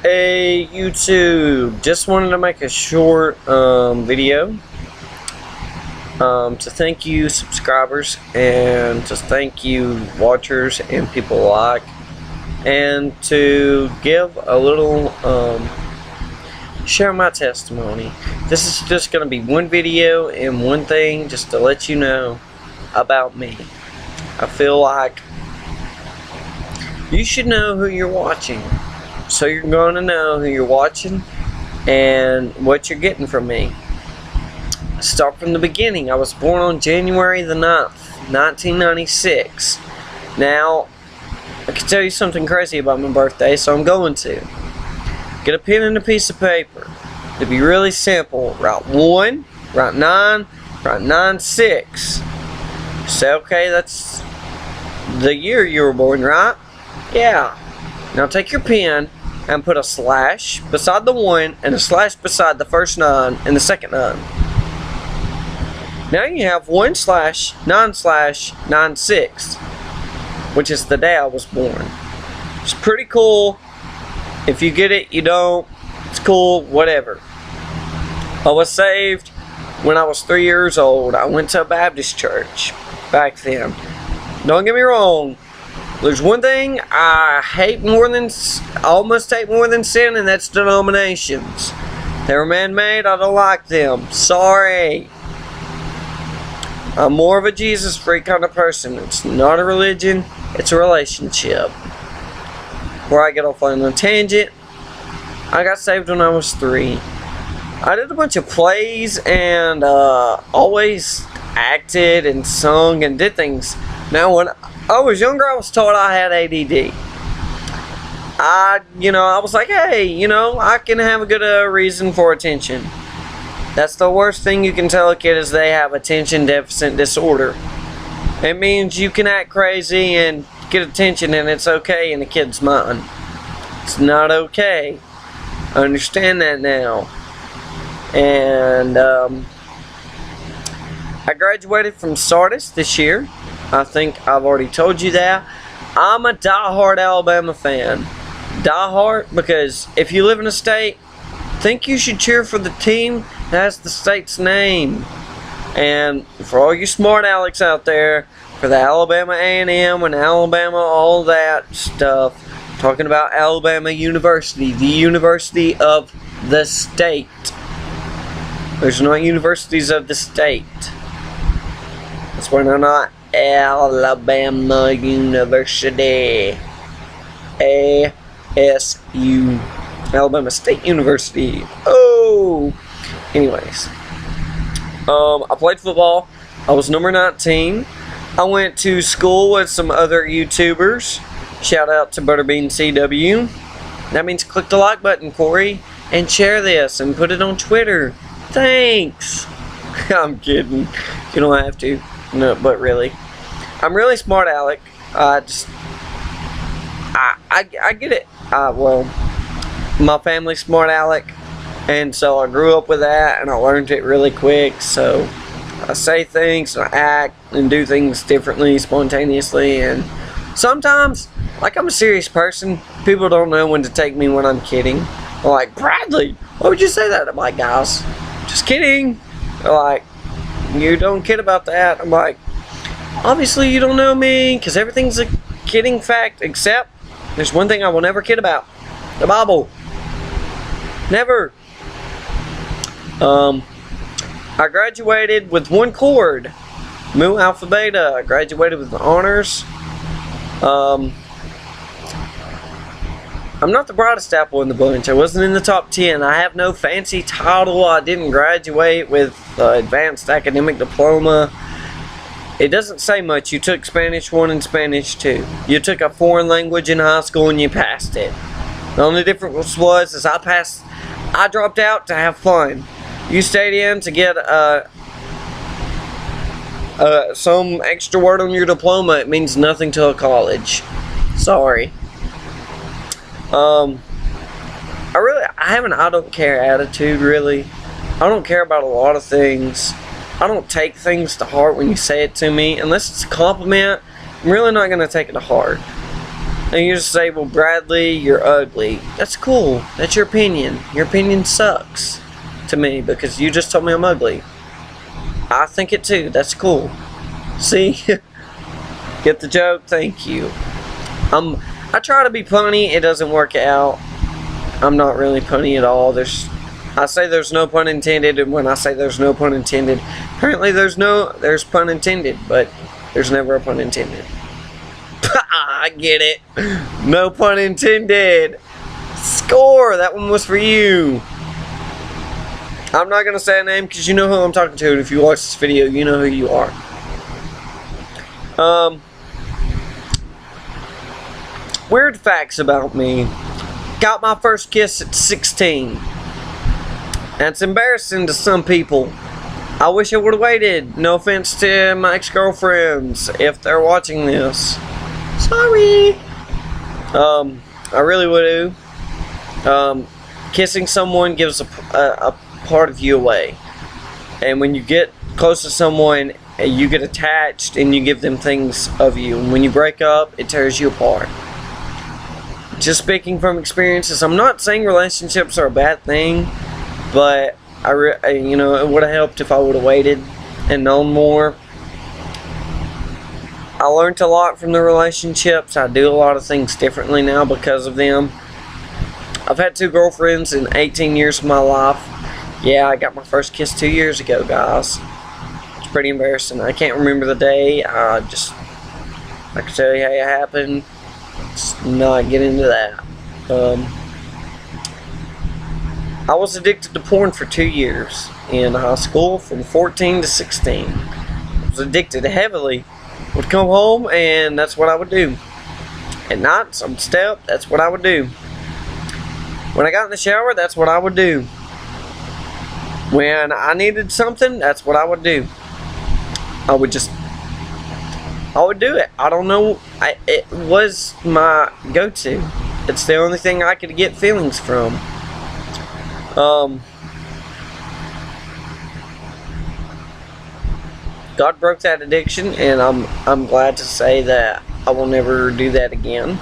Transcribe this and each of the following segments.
Hey YouTube, just wanted to make a short video to thank you subscribers and to thank you watchers and people alike, and to give a little share my testimony. This is just going to be one video and one thing just to let you know about me. I feel like you should know who you're watching. So you're going to know who you're watching and what you're getting from me. Start from the beginning. I was born on January the 9th, 1996. Now, I can tell you something crazy about my birthday, so I'm going to. Get a pen and a piece of paper. It'll be really simple. Write 1, write 9, write 9-6. Say, okay, that's the year you were born, right? Yeah. Now take your pen and put a slash beside the 1 and a slash beside the first 9 and the second 9. Now you have 1/9/9/6, which is the day I was born. It's pretty cool. If you get it, you don't. It's cool, whatever. I was saved when I was 3 years old. I went to a Baptist church back then. Don't get me wrong. There's one thing I almost hate more than sin, and that's denominations. They're man-made. I don't like them. Sorry. I'm more of a Jesus freak kind of person. It's not a religion. It's a relationship. Where I get off on a tangent. I got saved when I was 3. I did a bunch of plays and always acted and sung and did things. Now when I was younger, I was told I had ADD. I was like, hey, I can have a good reason for attention. That's the worst thing you can tell a kid, is they have attention deficit disorder. It means you can act crazy and get attention and it's okay in a kid's mind. It's not okay. I understand that now. And I graduated from Sardis this year. I think I've already told you that. I'm a die-hard Alabama fan. Die-hard because if you live in a state, think you should cheer for the team that has the state's name. And for all you smart Alex out there, for the Alabama A&M and Alabama all that stuff, talking about Alabama University, the university of the state. There's not universities of the state. That's why they're not Alabama University. ASU. Alabama State University. Oh! Anyways. I played football. I was number 19. I went to school with some other YouTubers. Shout out to Butterbean CW. That means click the like button, Corey, and share this and put it on Twitter. Thanks! I'm kidding. You don't have to. No, but really. I'm really smart, Alec. I get it. Well, my family's smart, Alec, and so I grew up with that, and I learned it really quick. So I say things, and I act, and do things differently, spontaneously, and sometimes, like, I'm a serious person. People don't know when to take me when I'm kidding. They're like, Bradley, why would you say that? I'm like, guys, just kidding. They're like, you don't kid about that. I'm like, obviously you don't know me, because everything's a kidding fact, except there's one thing I will never kid about. The Bible. Never. I graduated with 1 chord. Mu Alpha Beta. I graduated with honors. I'm not the brightest apple in the bunch. I wasn't in the top 10. I have no fancy title. I didn't graduate with advanced academic diploma. It doesn't say much. You took Spanish 1 and Spanish 2. You took a foreign language in high school and you passed it. The only difference was is I dropped out to have fun. You stayed in to get some extra word on your diploma. It means nothing to a college. Sorry. I have an I don't care attitude, really. I don't care about a lot of things. I don't take things to heart when you say it to me. Unless it's a compliment, I'm really not going to take it to heart. And you just say, well, Bradley, you're ugly. That's cool. That's your opinion. Your opinion sucks to me because you just told me I'm ugly. I think it too. That's cool. See? Get the joke? Thank you. I try to be punny. It doesn't work out. I'm not really punny at all. I say there's no pun intended, and when I say there's no pun intended, apparently there's pun intended, but there's never a pun intended. I get it. No pun intended. Score! That one was for you. I'm not going to say a name because you know who I'm talking to. And if you watch this video, you know who you are. Weird facts about me. Got my first kiss at 16. That's embarrassing to some people. I wish I would have waited. No offense to my ex-girlfriends if they're watching this. Sorry. I really would have. Kissing someone gives a part of you away. And when you get close to someone, you get attached and you give them things of you. And when you break up, it tears you apart. Just speaking from experiences, I'm not saying relationships are a bad thing, but you know, it would have helped if I would have waited and known more. I learned a lot from the relationships. I do a lot of things differently now because of them. I've had 2 girlfriends in 18 years of my life. Yeah, I got my first kiss 2 years ago, guys. It's pretty embarrassing. I can't remember the day. I can tell you how it happened. Let's not get into that. I was addicted to porn for 2 years in high school from 14 to 16. I was addicted heavily. Would come home and that's what I would do. At night, I would stay up, that's what I would do. When I got in the shower, that's what I would do. When I needed something, that's what I would do. I would do it. I don't know. It was my go-to. It's the only thing I could get feelings from. God broke that addiction, and I'm glad to say that I will never do that again.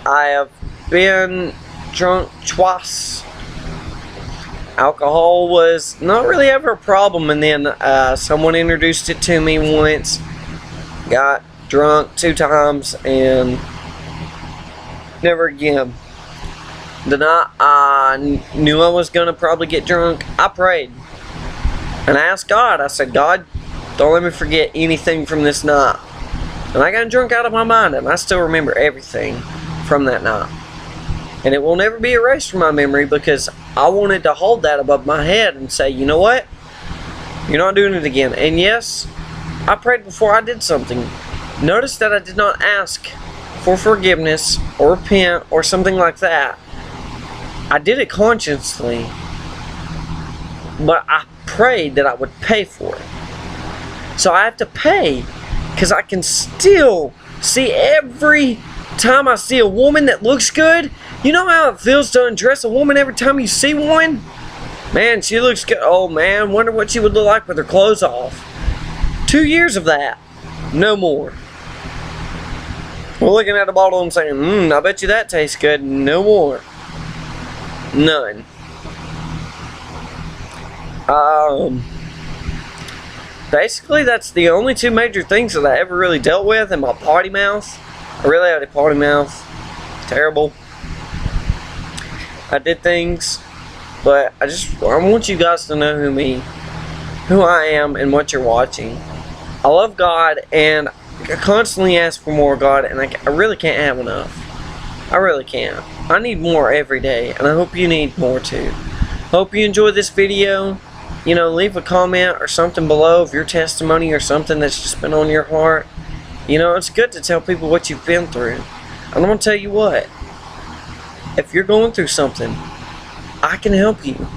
I have been drunk twice. Alcohol was not really ever a problem, and then someone introduced it to me once. Got drunk 2 times, and never again. The night I knew I was going to probably get drunk, I prayed. And I asked God, I said, God, don't let me forget anything from this night. And I got drunk out of my mind, and I still remember everything from that night. And it will never be erased from my memory because I wanted to hold that above my head and say, you know what? You're not doing it again. And yes, I prayed before I did something. Notice that I did not ask for forgiveness or repent or something like that. I did it consciously, but I prayed that I would pay for it. So I have to pay because I can still see every time I see a woman that looks good. You know how it feels to undress a woman every time you see one? Man, she looks good. Oh man, wonder what she would look like with her clothes off. 2 years of that. No more. We're looking at a bottle and saying, I bet you that tastes good. No more. None. Basically, that's the only 2 major things that I ever really dealt with in my potty mouth. I really had a potty mouth. Terrible. I did things, but I want you guys to know who I am and what you're watching. I love God, and I constantly ask for more, God, and I really can't have enough. I really can't. I need more every day, and I hope you need more too. Hope you enjoyed this video. You know, leave a comment or something below of your testimony or something that's just been on your heart. You know, it's good to tell people what you've been through. And I'm going to tell you what. If you're going through something, I can help you.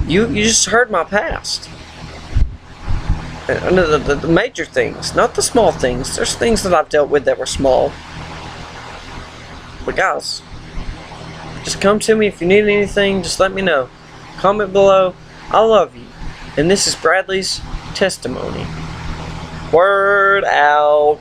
You just heard my past. And the major things, not the small things. There's things that I've dealt with that were small. But guys, just come to me if you need anything. Just let me know. Comment below. I love you. And this is Bradley's testimony. Word out.